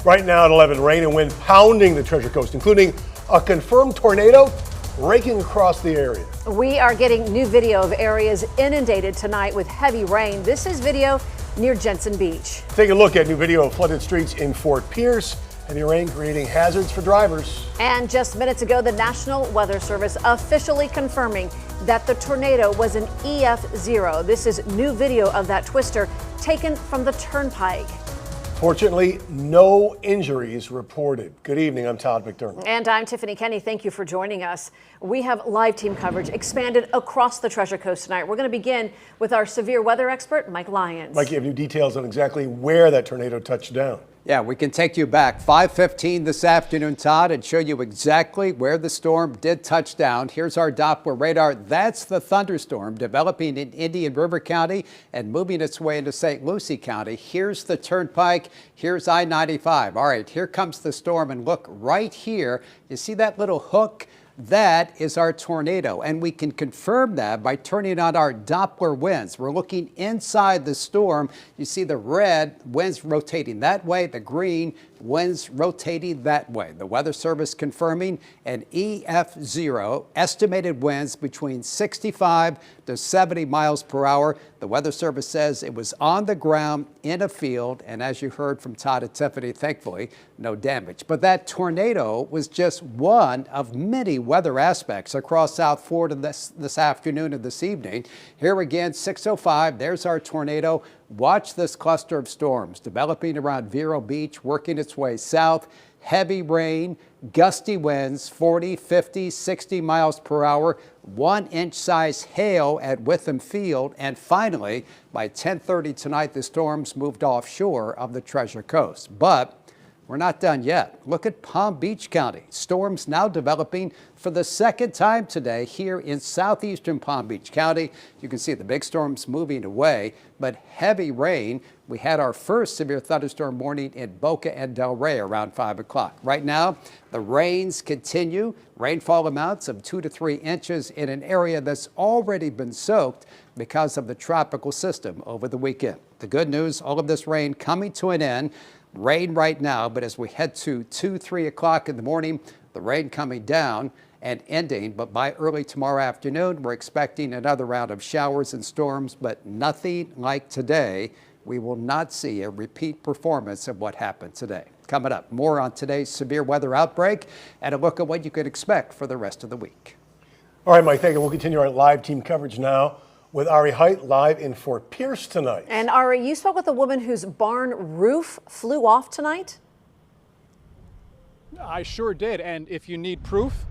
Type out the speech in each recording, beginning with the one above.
Right now at 11, rain and wind pounding the Treasure Coast, including a confirmed tornado raking across the area. We are getting new video of areas inundated tonight with heavy rain. This is video near Jensen Beach. Take a look at new video of flooded streets in Fort Pierce. Heavy rain creating hazards for drivers. And just minutes ago, the National Weather Service officially confirming that the tornado was an EF0. This is new video of that twister taken from the turnpike. Fortunately, no injuries reported. Good evening, I'm Todd McDermott. And I'm Tiffany Kenny. Thank you for joining us. We have live team coverage expanded across the Treasure Coast tonight. We're going to begin with our severe weather expert, Mike Lyons. Mike, you have new details on exactly where that tornado touched down. Yeah, we can take you back 5:15 this afternoon, Todd, and show you exactly where the storm did touch down. Here's our Doppler radar. That's the thunderstorm developing in Indian River County and moving its way into St. Lucie County. Here's the turnpike. Here's I-95. All right, here comes the storm, and look right here. You see that little hook? That is our tornado, and we can confirm that by turning on our Doppler winds. We're looking inside the storm. You see the red winds rotating that way, the green winds rotating that way. The Weather Service confirming an EF0, estimated winds between 65 to 70 miles per hour. The Weather Service says it was on the ground in a field, and as you heard from Todd and Tiffany, thankfully, no damage. But that tornado was just one of many weather aspects across South Florida this afternoon and this evening. Here again, 6:05, there's our tornado. Watch this cluster of storms developing around Vero Beach, working its way south. Heavy rain, gusty winds, 40, 50, 60 miles per hour, 1-inch size hail at Witham Field. And finally, by 10:30 tonight, the storms moved offshore of the Treasure Coast. But we're not done yet. Look at Palm Beach County. Storms now developing for the second time today here in southeastern Palm Beach County. You can see the big storms moving away, but heavy rain. We had our first severe thunderstorm warning in Boca and Delray around 5 o'clock. Right now, the rains continue. Rainfall amounts of 2 to 3 inches in an area that's already been soaked because of the tropical system over the weekend. The good news, all of this rain coming to an end. Rain right now, but as we head to 2, 3 o'clock in the morning, the rain coming down and ending. But by early tomorrow afternoon, we're expecting another round of showers and storms, but nothing like today. We will not see a repeat performance of what happened today. Coming up, more on today's severe weather outbreak and a look at what you could expect for the rest of the week. All right, Mike, thank you. We'll continue our live team coverage now with Ari Height live in Fort Pierce tonight. And Ari, you spoke with a woman whose barn roof flew off tonight? I sure did, and if you need proof,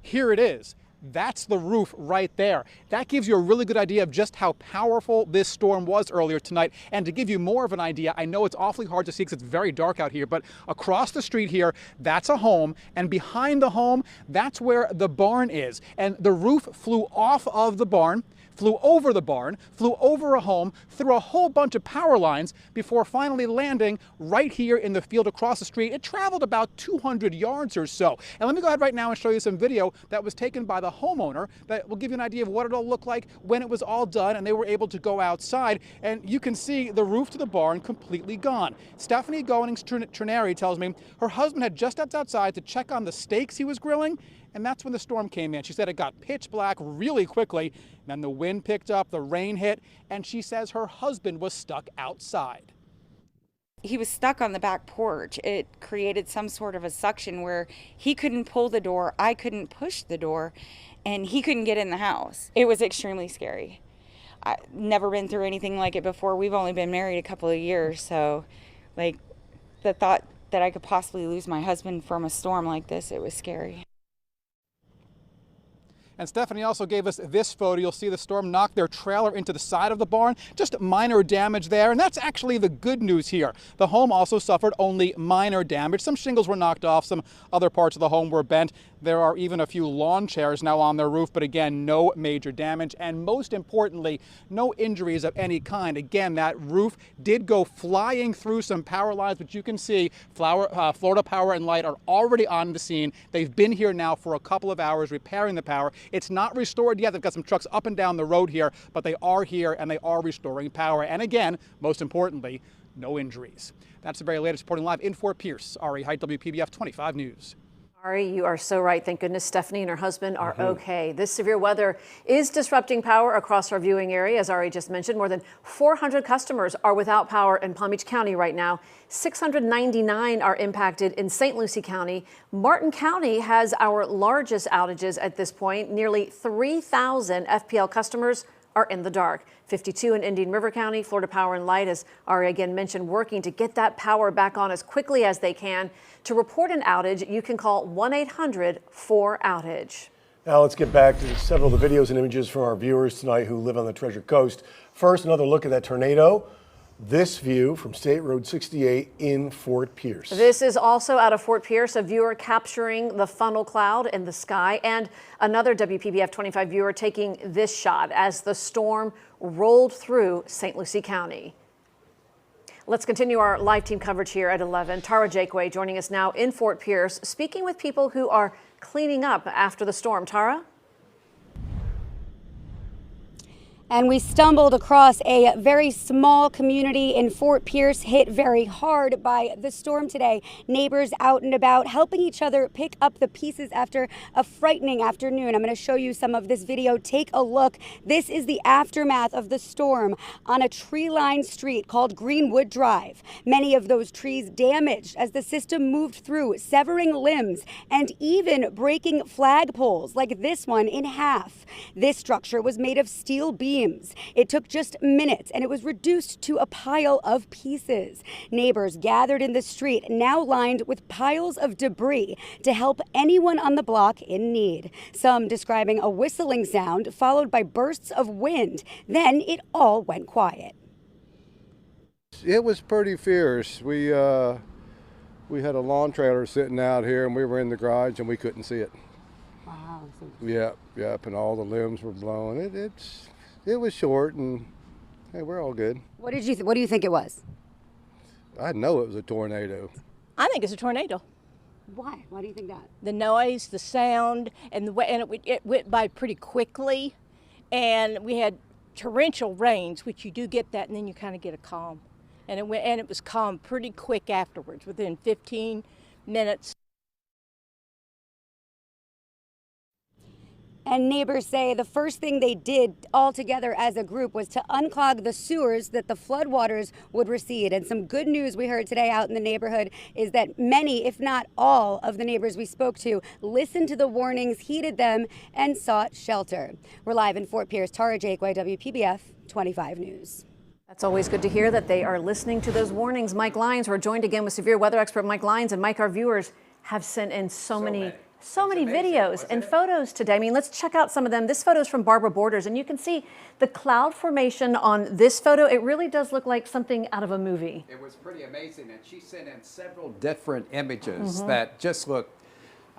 here it is. That's the roof right there. That gives you a really good idea of just how powerful this storm was earlier tonight. And to give you more of an idea, I know it's awfully hard to see because it's very dark out here, but across the street here, that's a home. And behind the home, that's where the barn is. And the roof flew off of the barn, flew over the barn, flew over a home, through a whole bunch of power lines before finally landing right here in the field across the street. It traveled about 200 yards or so. And let me go ahead right now and show you some video that was taken by the homeowner that will give you an idea of what it'll look like when it was all done and they were able to go outside. And you can see the roof to the barn completely gone. Stephanie Goings-Trineri tells me her husband had just stepped outside to check on the steaks he was grilling, and that's when the storm came in. She said it got pitch black really quickly. Then the wind picked up, the rain hit, and she says her husband was stuck outside. He was stuck on the back porch. It created some sort of a suction where he couldn't pull the door, I couldn't push the door, and he couldn't get in the house. It was extremely scary. I've never been through anything like it before. We've only been married a couple of years, so like the thought that I could possibly lose my husband from a storm like this, it was scary. And Stephanie also gave us this photo. You'll see the storm knock their trailer into the side of the barn. Just minor damage there, and that's actually the good news here. The home also suffered only minor damage. Some shingles were knocked off, some other parts of the home were bent. There are even a few lawn chairs now on their roof, but again, no major damage, and most importantly, no injuries of any kind. Again, that roof did go flying through some power lines, but you can see Florida Power and Light are already on the scene. They've been here now for a couple of hours repairing the power. It's not restored yet. They've got some trucks up and down the road here, but they are here and they are restoring power. And again, most importantly, no injuries. That's the very latest. Reporting live in Fort Pierce, Ari Height, WPBF 25 News. Ari, you are so right. Thank goodness Stephanie and her husband are okay. This severe weather is disrupting power across our viewing area. As Ari just mentioned, more than 400 customers are without power in Palm Beach County right now. 699 are impacted in St. Lucie County. Martin County has our largest outages at this point. Nearly 3,000 FPL customers are in the dark. 52 in Indian River County. Florida Power and Light, as Ari again mentioned, working to get that power back on as quickly as they can. To report an outage, you can call 1-800-4OUTAGE. Now let's get back to several of the videos and images from our viewers tonight who live on the Treasure Coast. First, another look at that tornado. This view from State Road 68 in Fort Pierce. This is also out of Fort Pierce, a viewer capturing the funnel cloud in the sky, and another WPBF 25 viewer taking this shot as the storm rolled through St. Lucie County. Let's continue our live team coverage here at 11. Tara Jakeway joining us now in Fort Pierce, speaking with people who are cleaning up after the storm. Tara? And we stumbled across a very small community in Fort Pierce hit very hard by the storm today. Neighbors out and about helping each other pick up the pieces after a frightening afternoon. I'm going to show you some of this video. Take a look. This is the aftermath of the storm on a tree-lined street called Greenwood Drive. Many of those trees damaged as the system moved through, severing limbs and even breaking flagpoles like this one in half. This structure was made of steel beams. It took just minutes and it was reduced to a pile of pieces. Neighbors gathered in the street, now lined with piles of debris to help anyone on the block in need. Some describing a whistling sound followed by bursts of wind. Then it all went quiet. It was pretty fierce. We had a lawn trailer sitting out here and we were in the garage and we couldn't see it. Wow. Yep, and all the limbs were blown. It was short, and hey, we're all good. What do you think it was? I know it was a tornado. I think it's a tornado. Why? Why do you think that? The noise, the sound, and it went by pretty quickly, and we had torrential rains, which you do get that, and then you kind of get a calm, and it was calm pretty quick afterwards, within 15 minutes. And neighbors say the first thing they did all together as a group was to unclog the sewers that the floodwaters would recede. And some good news we heard today out in the neighborhood is that many, if not all, of the neighbors we spoke to listened to the warnings, heeded them, and sought shelter. We're live in Fort Pierce. Tara Jakeway, WPBF 25 News. That's always good to hear that they are listening to those warnings. Mike Lyons, we're joined again with severe weather expert Mike Lyons. And Mike, our viewers have sent in so many videos and photos today. I mean, let's check out some of them. This photo is from Barbara Borders, and you can see the cloud formation on this photo. It really does look like something out of a movie. It was pretty amazing, and she sent in several different images that just looked,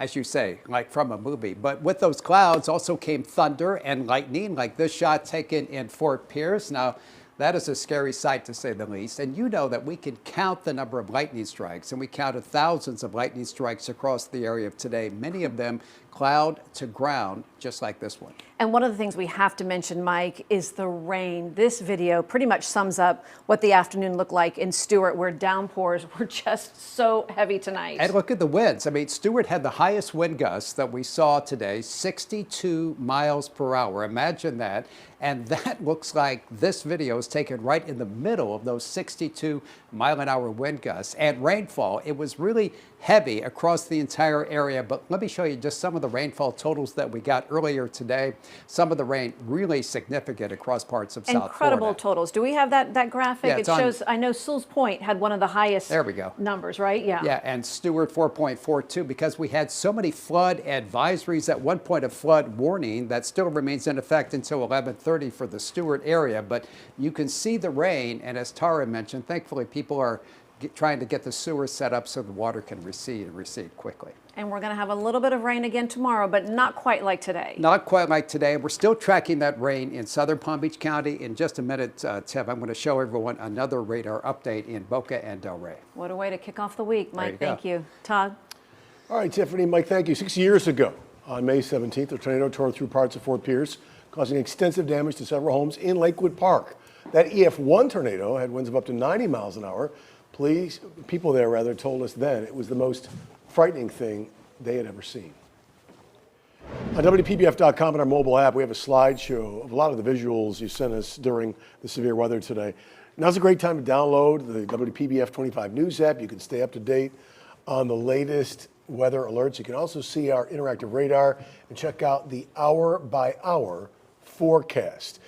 as you say, like from a movie. But with those clouds also came thunder and lightning, like this shot taken in Fort Pierce. Now, that is a scary sight, to say the least. And you know that we can count the number of lightning strikes, and we counted thousands of lightning strikes across the area of today, many of them cloud to ground, just like this one. And one of the things we have to mention, Mike, is the rain. This video pretty much sums up what the afternoon looked like in Stewart, where downpours were just so heavy tonight. And look at the winds. I mean, Stewart had the highest wind gusts that we saw today, 62 miles per hour. Imagine that. And that looks like this video is taken right in the middle of those 62-mile-an-hour wind gusts. And rainfall, it was really heavy across the entire area. But let me show you just some of the rainfall totals that we got earlier today. Some of the rain really significant across parts of South Florida. Incredible totals. Do we have that graphic? Yeah, it shows, I know Sewell's Point had one of the highest numbers, right? Yeah. Yeah, and Stewart 4.42, because we had so many flood advisories, at one point a flood warning that still remains in effect until 11:30 for the Stewart area. But you can see the rain, and as Tara mentioned, thankfully people are trying to get the sewer set up so the water can recede and recede quickly. And we're going to have a little bit of rain again tomorrow, but not quite like today. Not quite like today. We're still tracking that rain in southern Palm Beach County. In just a minute, Tev, I'm going to show everyone another radar update in Boca and Delray. What a way to kick off the week, Mike. Thank you. Todd? All right, Tiffany, Mike, thank you. 6 years ago, on May 17th, a tornado tore through parts of Fort Pierce, causing extensive damage to several homes in Lakewood Park. That EF1 tornado had winds of up to 90 miles an hour. People there told us then it was the most frightening thing they had ever seen. On WPBF.com and our mobile app, we have a slideshow of a lot of the visuals you sent us during the severe weather today. Now's a great time to download the WPBF 25 News app. You can stay up to date on the latest weather alerts. You can also see our interactive radar and check out the hour-by-hour forecast.